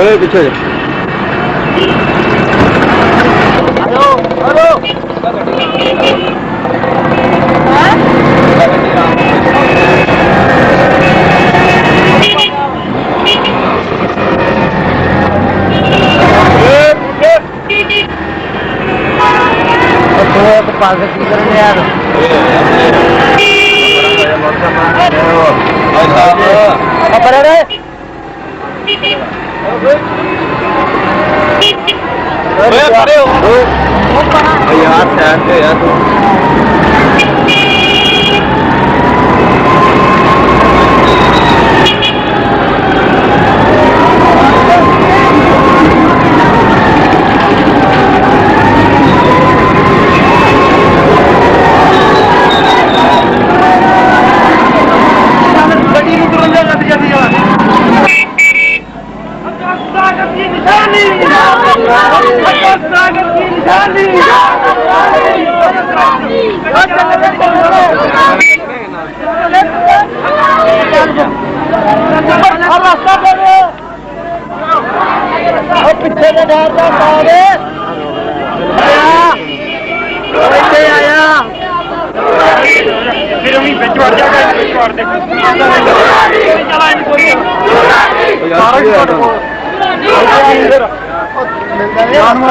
بڑے پیچھے پال کی کریں یار پیچھے آیا پھر ہم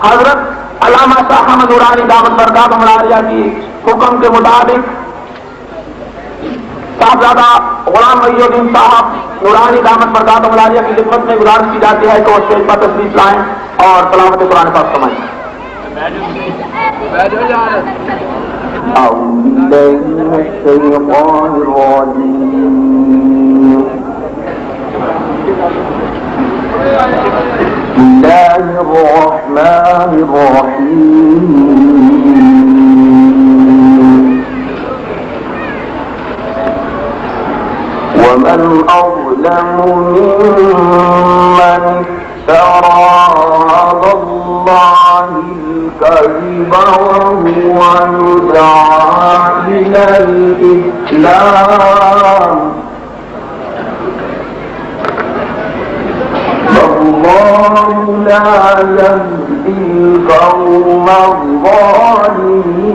حضرت علامہ شاہ احمد نورانی دامت برکاتہ ملاریہ کی حکم کے مطابق صاحبزادہ غلام محی الدین صاحب نورانی دامت برکاتہ ملاریہ کی خدمت میں گزارش کی جاتی ہے کہ وہ اسٹیج پر تشریف لائیں اور تلاوت قرآن پاک سمائیں. أعوذ بالله من الشيطان الرجيم. بسم الله الرحمن الرحيم. ومن أظلم ممن افترى على الله الكذب وهو يدعى إلى الإسلام والله لا يهدي القوم الظالمين.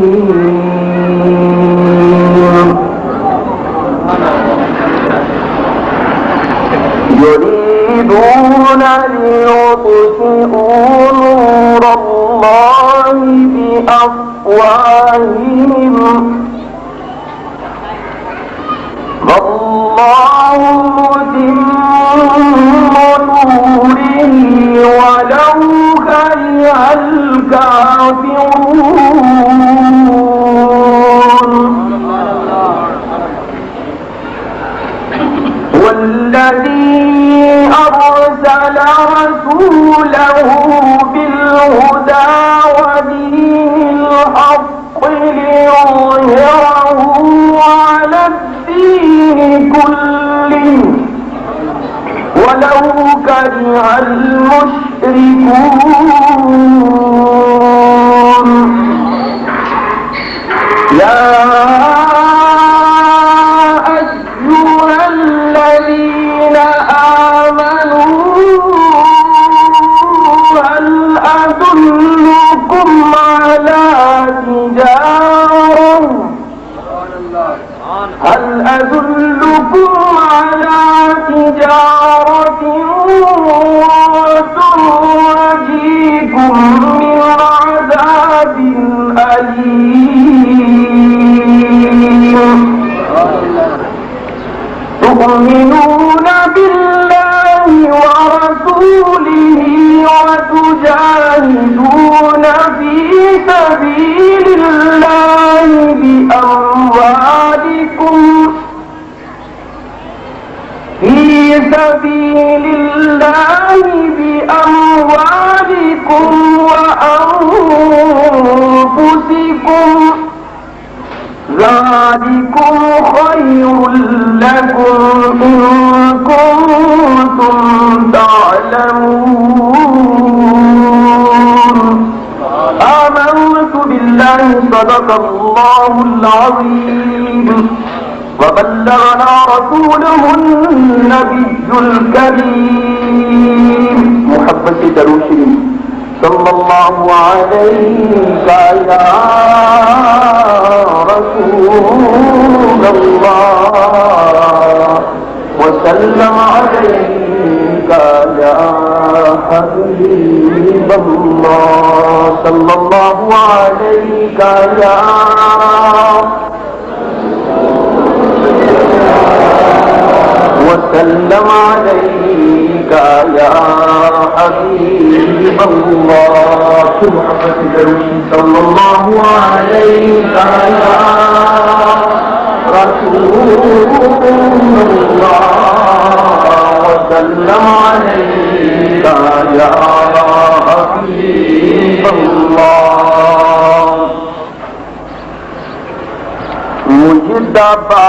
يريدون ليطفئوا نور الله بأفواههم والله متم نوره ولو كره الكافرون. والذي أرسل رسوله بالهدى ودين الحق ليظهره على الدين كله ولو كره المشركون. يا أيها الذين آمنوا هل أدلكم على تجارة تنجيكم من عذاب أليم. تؤمنون بالله ورسوله وتجاهدون في سبيل الله بأموالكم وأنفسكم ذلكم خير لكم إن كنتم تعلمون. آمنت بالله صدق الله العظيم وبلغنا رسوله النبي الكريم. محبت دروشي صلى الله عليك يا رسول الله وسلم عليك يا حبيب الله صلى الله عليك يا وسلم عليك يا حبيب الله. محمد صلى الله عليك يا رسول الله وسلم عليك يا حبيب الله. مجتبى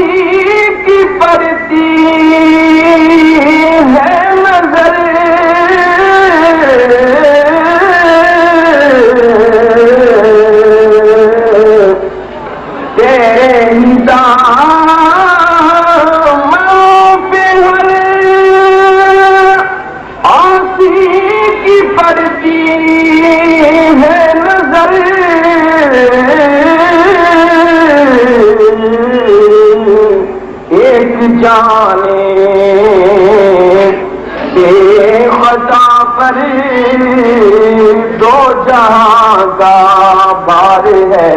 آسی کی پڑتی ہے نظر تیرے داموں پہ ہر آسی کی پڑتی ہے نظر ایک جانے بے خطا پر دو جہاں کا بار ہے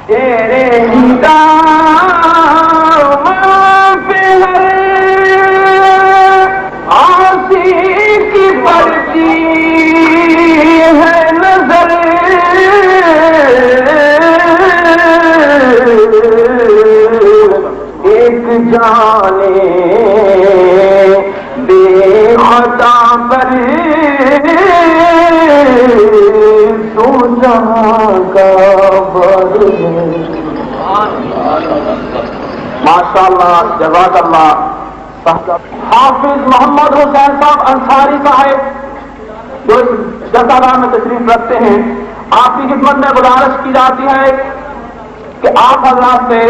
تیرے داموں پہ ہر آسی کی پڑتی ہے نظر ایک جانے بے خطا پر دو جہاں کا بر ہے. ماشاءاللہ جزاک اللہ. حافظ محمد حسین صاحب انصاری صاحب جو اس جلسہ میں تشریف رکھتے ہیں، آپ کی خدمت میں گزارش کی جاتی ہے کہ آپ حضرات سے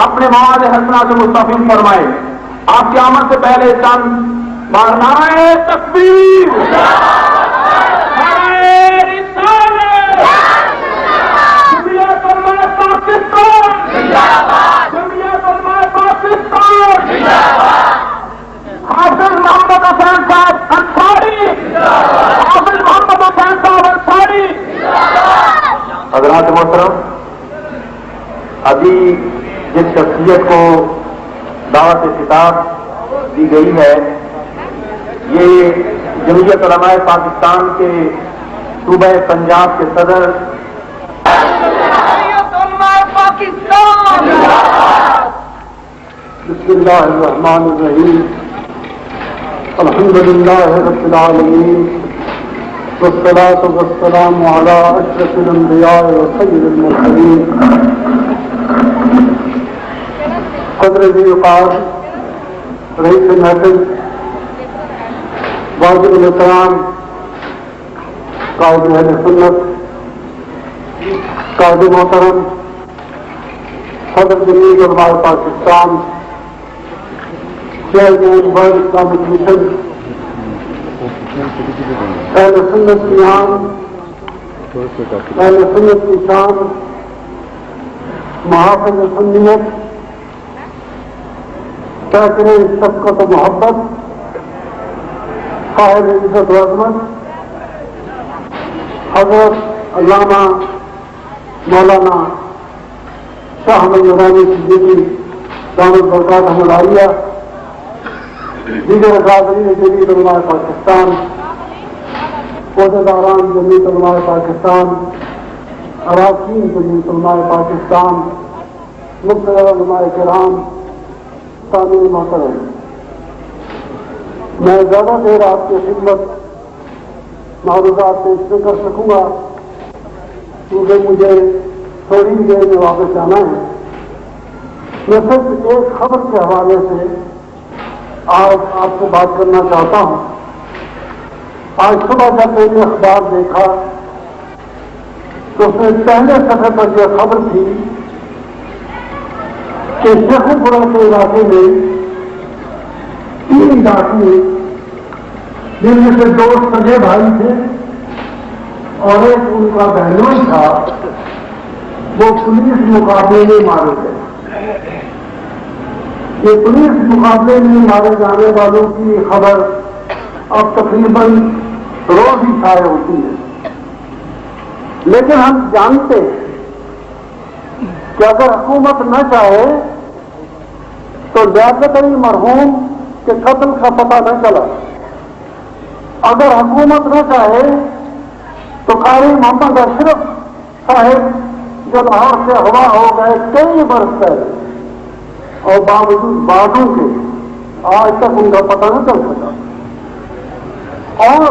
اپنے مواد حسنہ سے مستفید فرمائیں. آپ کی آمد سے پہلے چند بار نعرہ تکبیر، نعرہ رسالت، جمہوریت علماء پاکستان، جمہوریت علماء پاکستان، حافظ محمد حسین صاحب انصاری، حافظ محمد حسین صاحب انصاری. حضرات محترم، ابھی جس شخصیت کو دعوت خطاب دی گئی ہے یہ جمہوریت علماء پاکستان کے صوبہ پنجاب کے صدر بسم اللہ الرحمن الرحیم الحمد للہ رب العالمین والصلاة والسلام علی اشرف الانبیاء وسید المرسلین قدر ذی وقار رئیس محفل واجب الاحترام قائد اہل سنت قائد محترم صدر جمہوریت علماء Pakistan chairman world Islamic mission اہل سنت کی آن اہل سنت کی شان محافظ سنیت کہتے شفقت و محبت صاحب عزت و عظمت حضرت علامہ مولانا شاہ احمد نورانی صدیقی دامت برکاتہ العالیہ، دیگر حاضرین جمعیت علماء پاکستان، عہدیداران جمعیت علماء پاکستان، اراکین جمعیت علماء پاکستان، مقتدر علماء کرام، سامعین محترم، میں زیادہ دیر آپ کی خدمت معروضات پیش نہیں کر سکوں گا کیونکہ مجھے تھوڑی دیر میں واپس جانا ہے. میں صرف ایک خبر کے حوالے سے آج آپ سے بات کرنا چاہتا ہوں. آج صبح جب میں نے اخبار دیکھا تو اس میں پہلے صفحے پر یہ خبر تھی کہ شیخو پورہ کے علاقے میں 3 ڈاکو جن میں سے 2 سگے بھائی تھے اور ایک ان کا بہنوئی تھا، وہ پولیس مقابلے میں مارے گئے. یہ پولیس مقابلے میں مارے جانے والوں کی خبر اب تقریباً روز ہی شائع ہوتی ہے، لیکن ہم جانتے ہیں کہ اگر حکومت نہ چاہے تو لیاقت علی مرحوم کے قتل کا پتہ نہ چلا. اگر حکومت نہ چاہے تو قاری محمد اشرف صاحب جو لاہور سے ہوا ہو گئے کئی برس پہلے اور باوجود بعدوں کے آج تک ان کا پتہ نہ چل سکا. اور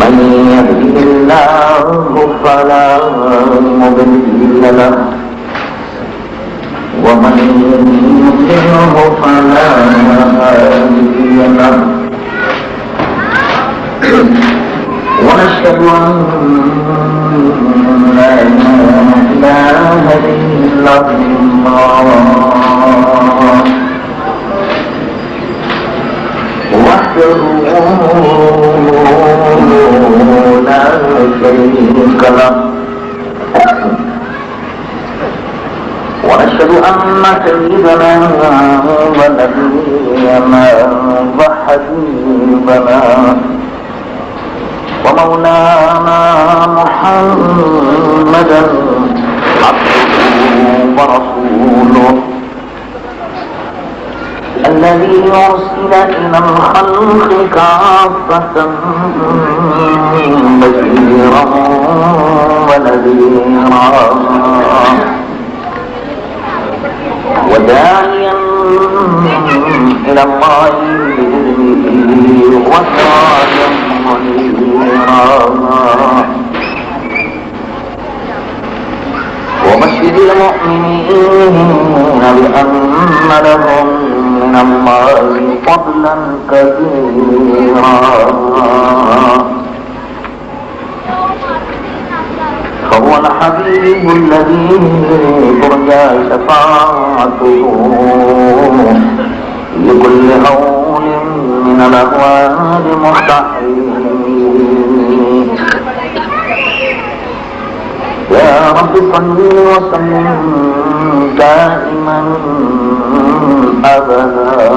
من يهده الله فلا مضل له ومن يضلله فلا هادي له ونشهد أن لا إله إلا الله وحده لا شريك له ونشهد أن سيدنا ونبينا وحبيبنا ومولانا محمدا عبده ورسوله الذي أرسل إلى الخلق كافة بشيرا ونذيرا وداعيا إلى الله بإذنه وسراجا منيرا وبشر المؤمنين بأن لهم من الله فضلا كبيرا فهو الحبيب الذي ترجى شفاعته لكل هول من الأهوال مستحيل. يا رب صل وسلم دائما أبدا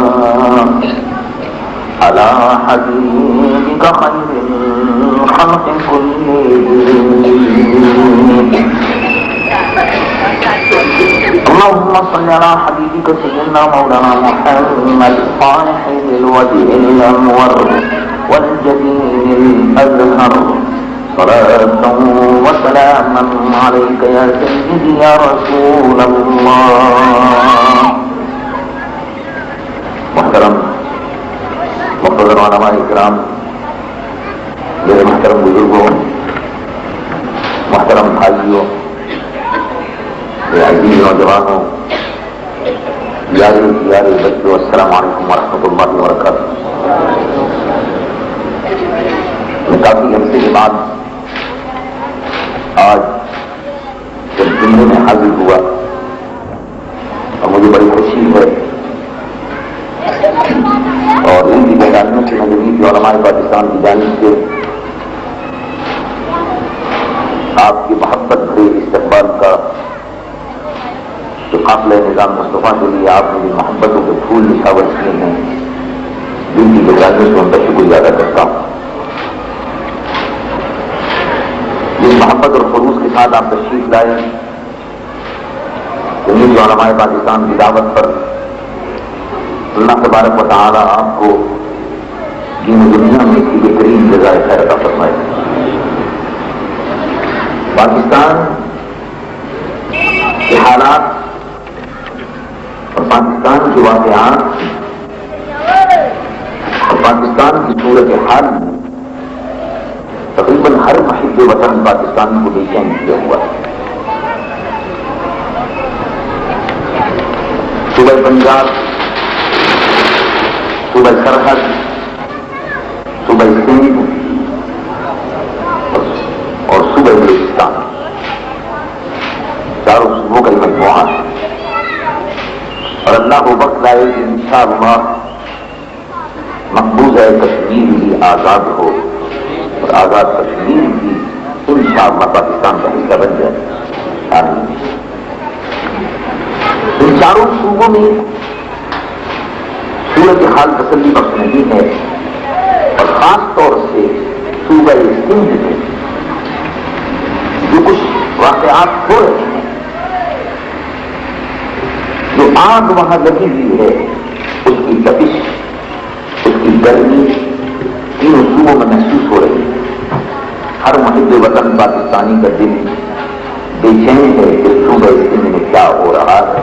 على حبيبك خير الخلق كلهم. اللهم صل على حبيبك سيدنا مولانا محمد صالح الوجه الأنور والجبين الأزهر صلاة وسلاما عليك يا سيدي يا رسول الله. محترم مقتدر علماء کرام، میرے محترم بزرگوں، محترم بھائیوں، میرے عزیز نوجوانوں، پیارے بچوں، السلام علیکم ورحمۃ اللہ وبرکاتہ. میں کافی عرصے کے بعد آج جب دلی میں حاضر ہوا اور مجھے بڑی خوشی ہے اور ان کی بیداریوں سے مجھے علماء پاکستان کی جانب سے آپ کی محبت بھرے استقبال کا جو قافلہ نظام مصطفیٰ کے لیے آپ نے بھی محبتوں کے پھول نشاور کیے ہیں، دل کی بیداریوں سے ان کا شکریہ ادا کرتا ہوں. جس محبت اور خلوص کے ساتھ آپ تشریف لائے انہیں علماء پاکستان کی دعوت پر اللہ تبارک و تعالی آپ کو دین و دنیا میں اس کی بہترین جزائے خیر عطا فرمائے. پاکستان کے حالات اور پاکستان کے واقعات اور پاکستان کی صورت حال میں تقریباً ہر محب وطن پاکستان کو بے چین کیا ہوا ہے. صوبہ پنجاب، صوبہ سرحد، صوبہ سندھ اور صوبہ بلوچستان، چاروں صوبوں کا یہ مجموعہ ہے. اور اللہ کو وقت لائے کہ انشاءاللہ مقبوضہ کشمیر بھی آزاد ہو اور آزاد کشمیر بھی انشاءاللہ پاکستان کا حصہ بن جائے. آمین. ان چاروں صوبوں میں صورت حال تسلی بخش نہیں ہے اور خاص طور سے صوبہ سندھ میں جو کچھ واقعات ہو رہے ہیں، جو آگ وہاں لگی ہوئی ہے، اس کی تپش، اس کی گرمی تینوں صوبوں میں محسوس ہو رہی ہے. ہر محب وطن پاکستانی کا دل بے چین ہے کہ صوبہ سندھ میں کیا ہو رہا ہے،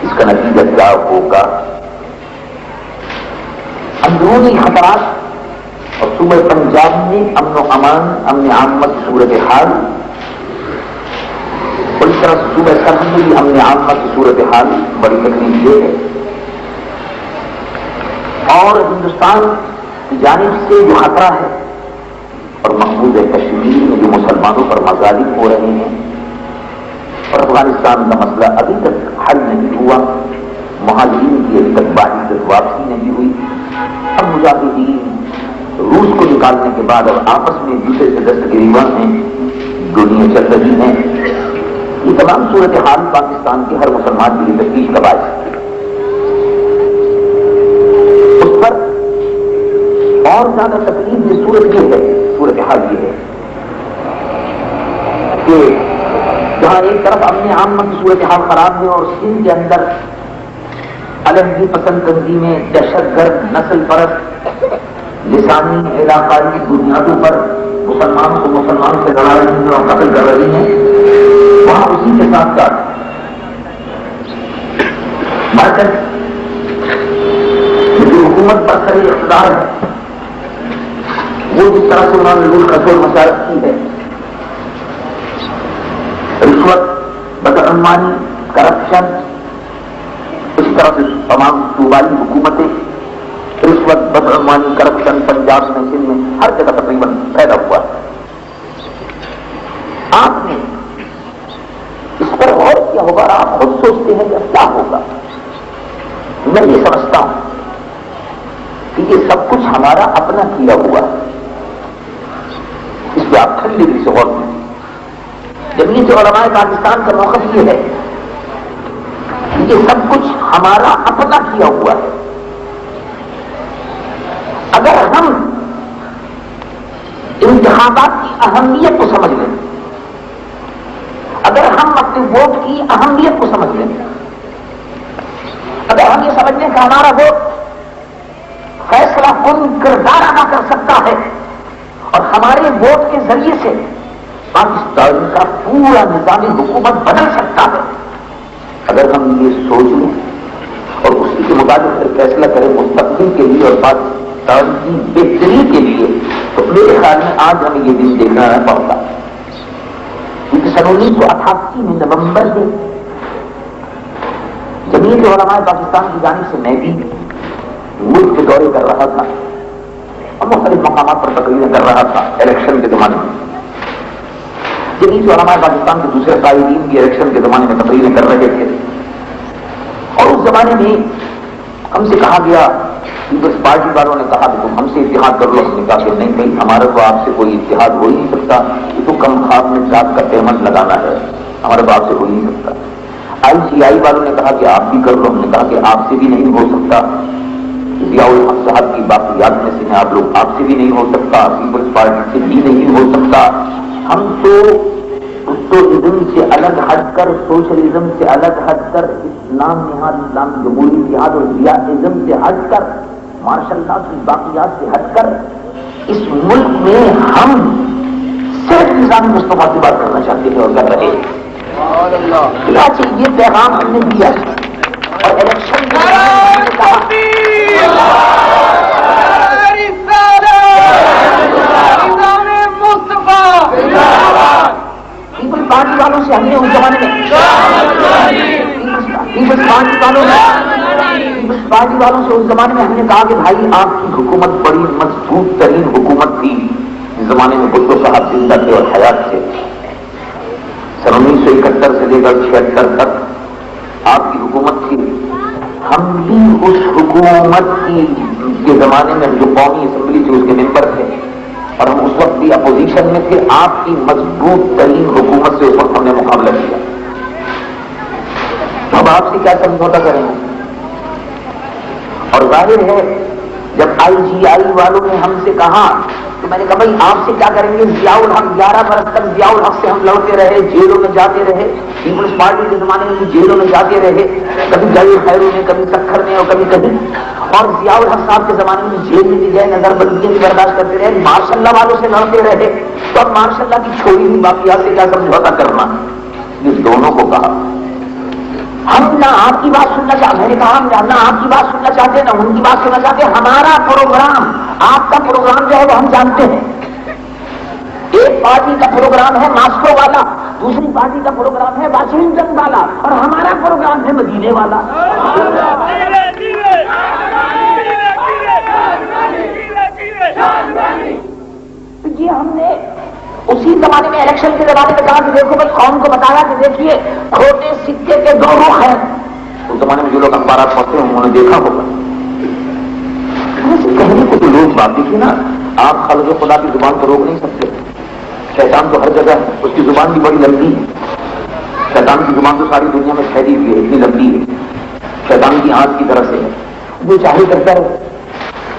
اس کا نتیجہ کیا ہوگا. اندرونی خطرات اور صوبہ پنجاب میں امن و امان، امن عامت صورت حال، اور اس طرح صوبہ سرحد میں بھی امن عامت کی صورت حال بڑی تکلیف دہ ہے. اور ہندوستان کی جانب سے جو خطرہ ہے اور مقبوض کشمیر میں جو مسلمانوں پر مظالم ہو رہے ہیں اور افغانستان کا مسئلہ ابھی تک حل نہیں ہوا، مہاجرین کی ابھی تک باعث واپسی نہیں ہوئی. اب مجاہدین روس کو نکالنے کے بعد اب آپس میں ایک دوسرے سے دست گریباں ہیں، دنیا چل رہی ہیں. یہ تمام صورتحال پاکستان کے ہر مسلمان کے لیے تشویش کا باعث ہے. اس پر اور زیادہ تکلیف یہ صورتحال یہ ہے کہ جہاں ایک طرف امن عامہ کی صورتحال خراب ہے اور سندھ کے اندر علیحدگی پسند تنظیمیں دہشت گرد، نسل پرست، لسانی علاقائی بنیادوں پر مسلمان سے لڑا رہی ہیں اور قتل کر رہی ہیں، وہاں اسی کے ساتھ ساتھ مرکز جو حکومت پر سر اقتدار ہے وہ جس طرح سے انہوں نے لوٹ کھسوٹ مچا رکھی ہے، رشوت، بدعنوانی، کرپشن، اس طرح سے تمام صوبائی حکومتیں رشوت، بدعنوانی، کرپشن پنجاب میں، سندھ میں، ہر جگہ تقریباً پیدا ہوا ہے. آپ نے اس پر غور کیا ہوگا، آپ خود سوچتے ہیں کہ اب کیا ہوگا. میں یہ سمجھتا ہوں کہ یہ سب کچھ ہمارا اپنا کیا ہوا ہے. اس پہ آپ ٹھنڈی دل سے غور کریں. جمعیت علماء پاکستان کا موقف یہ ہے کہ یہ سب کچھ ہمارا اپنا کیا ہوا ہے. اگر ہم انتخابات کی اہمیت کو سمجھ لیں، اگر ہم اپنے ووٹ کی اہمیت کو سمجھ لیں، اگر ہم یہ سمجھ لیں کہ ہمارا ووٹ فیصلہ کن کردار ادا کر سکتا ہے اور ہمارے ووٹ کے ذریعے سے پاکستان کا پورا نظام حکومت بدل سکتا ہے. اگر ہم یہ سوچ لیں اور اسی کے مطابق پھر فیصلہ کریں مستقبل کے لیے اور پاکستان کی بہتری کے لیے، تو میرے خیال میں آج ہمیں یہ دن دیکھنا نہ پڑتا. کیونکہ سن 1988 میں نومبر میں جمعیت علماء پاکستان کی جانب سے میں بھی ملک کے دورے کر رہا تھا اور مختلف مقامات پر تقریریں کر رہا تھا الیکشن کے زمانے میں. جمعیت علماء پاکستان کے دوسرے قائدین بھی الیکشن کے زمانے میں تقریریں کر رہے تھے، اور اس زمانے میں ہم سے کہا گیا، پیپلز پارٹی والوں نے کہا کہ تم ہم سے اتحاد کر لو. ہم نے کہا کہ نہیں بھائی، ہمارا تو آپ سے کوئی اتحاد ہو ہی نہیں سکتا، یہ تو کم خواب میں ذات کا پیمن لگانا ہے، ہمارا تو آپ سے ہو ہی نہیں سکتا. ICI والوں نے کہا کہ آپ بھی کر لو. ہم نے کہا کہ آپ سے بھی نہیں ہو سکتا. ضیاء الحق صاحب کی باقیات میں سے ہیں آپ لوگ، آپ سے بھی نہیں ہو سکتا، پیپلز پارٹی سے بھی نہیں ہو سکتا. ہم تو ازم سے الگ ہٹ کر، سوشلزم سے الگ ہٹ کر، اسلام نہاد، اسلام جمہوری اتحاد اور ضیاءزم سے ہٹ کر، ماشاء اللہ کی باقیات سے ہٹ کر اس ملک میں ہم صرف نظام مصطفیٰ کی بات کرنا چاہتے ہیں اور کر رہے ہیں. یہ پیغام ہم نے دیا اور الیکشن پیپل پارٹی والوں سے ہم نے اس زمانے میں پیپلز پارٹی والوں سے اس زمانے میں ہم نے کہا کہ بھائی آپ کی حکومت بڑی مضبوط ترین حکومت تھی اس زمانے میں بھٹو صاحب زندہ تھے اور حیات تھے. سن 1971 سے لے کر 76 تک آپ کی حکومت تھی. ہم بھی اس حکومت کے زمانے میں جو قومی اسمبلی تھی اس کے ممبر تھے اور ہم اس وقت بھی اپوزیشن میں تھے. آپ کی مضبوط ترین حکومت سے اس وقت ہم نے مقابلہ کیا. اب آپ سے کیا سمجھوتا کریں گے؟ اور ظاہر ہے جب IGI والوں نے ہم سے کہا تو میں نے کہا بھائی آپ سے کیا کریں گے؟ ضیاء الحق 11 برس تک ضیاء الحق سے ہم لڑتے رہے، جیلوں میں جاتے رہے، پیپلز پارٹی کے زمانے میں بھی جیلوں میں جاتے رہے، کبھی جائے خیروں میں، کبھی سکھر میں اور کبھی کہیں. اور ضیاء الحق صاحب کے زمانے میں جیل میں بھی گئے، نظر بندیاں بھی برداشت کرتے رہے، ماشاء اللہ والوں سے لڑتے رہے. تو اب ماشاء اللہ کی چھوڑی ہوئی باقیات سے کیا سمجھوتا کرنا؟ یہ دونوں کو کہا ہم نہ آپ کی بات سننا چاہتے. میں نے کہا ہم نہ آپ کی بات سننا چاہتے نہ ان کی بات سننا چاہتے. ہمارا پروگرام، آپ کا پروگرام جو ہے وہ ہم جانتے ہیں. ایک پارٹی کا پروگرام ہے ماسکو والا، دوسری پارٹی کا پروگرام ہے واشنگٹن والا، اور ہمارا پروگرام ہے مدینے والا. یہ ہم نے اسی زمانے میں الیکشن کے زمانے میں کہا کہ دیکھو بھائی، قوم کو بتایا کہ دیکھیے کھوٹے سکے کے دو رخ ہیں. اس زمانے میں جو لوگ اخبارات پڑھتے ہیں انہوں نے دیکھا ہوگا. کہنے کو تو لوگ بات دیکھیے نا، آپ خالق خدا کی زبان کو روک نہیں سکتے. شیطان تو ہر جگہ ہے، اس کی زبان بھی بڑی لمبی ہے. شیطان کی زبان تو ساری دنیا میں پھیلی ہوئی ہے، اتنی لمبی ہے، شیطان کی آنکھ کی طرح سے ہے، وہ چاہے کرتا ہے.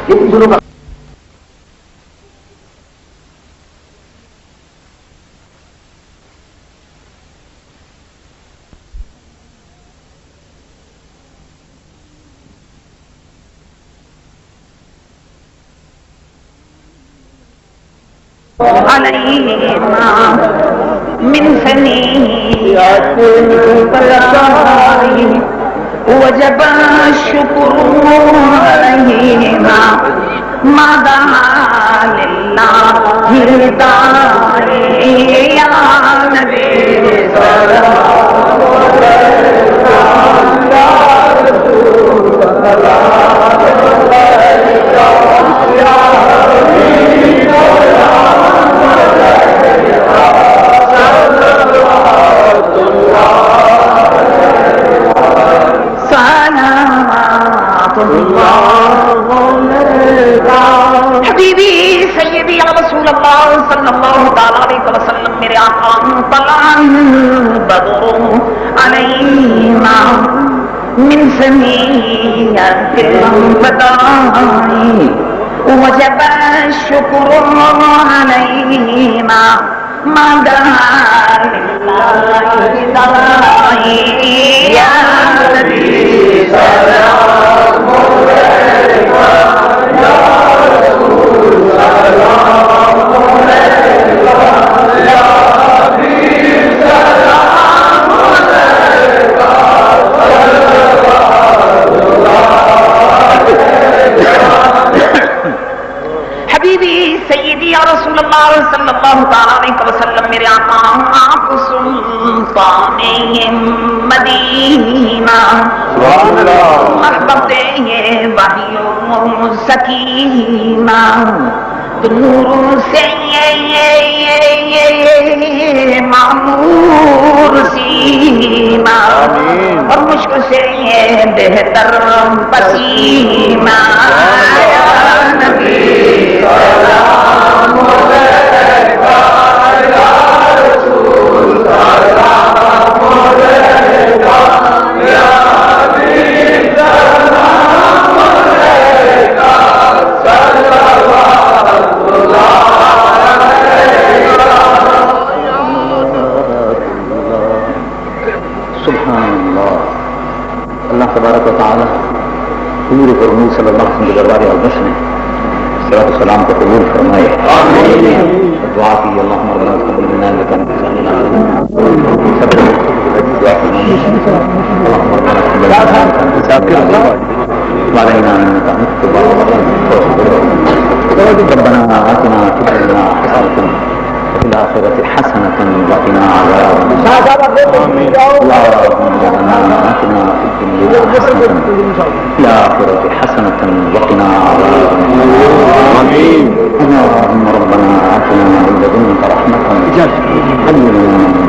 لیکن جو لوگ من ثنيات البلاء وجب الشكر عليهما ما دعا لله الداعي يا نبي سلام عليك يا رسول الله يا حبيب حبیبی سیدی یا رسول اللہ صلی اللہ تعالی علیہ وسلم. میرے آقا طلع البدر علینا من ثنیات الوداع وجب الشکر علینا ما دعا لله داعی یا نبی سلام علیک یا رسول سلام وسلم میرے آقا آپ سلطان مدینہ سبحان اللہ محبت وحی و سکینہ تو نور سے معمور سینہ اور مشک سے بہتر پسینہ یا نبی سلام علیکہ یا رسول سلام علیکہ یا حبیب سلام علیکہ صلوات اللہ سبحان اللہ. اللہ تبارک و تعالی حضور فرمود صلی اللہ علیہ وسلم کے دربار اقدس میں صلاۃ و سلام کو قبول فرمائے. دعا کی اللہم ربنا تقبل منا انک انت السمیع العلیم. اللہم ربنا تقبل منا انک انت السمیع العلیم وعلينا انك انت التواب الرحيم. ربنا آتنا في الدنيا حسنة وفي الآخرة حسنة وقنا عذاب النار. اللهم ربنا آتنا في الدنيا حسنة وفي الآخرة حسنة وقنا عذاب النار. اللهم ربنا آتنا من لدنك رحمة هيئ لنا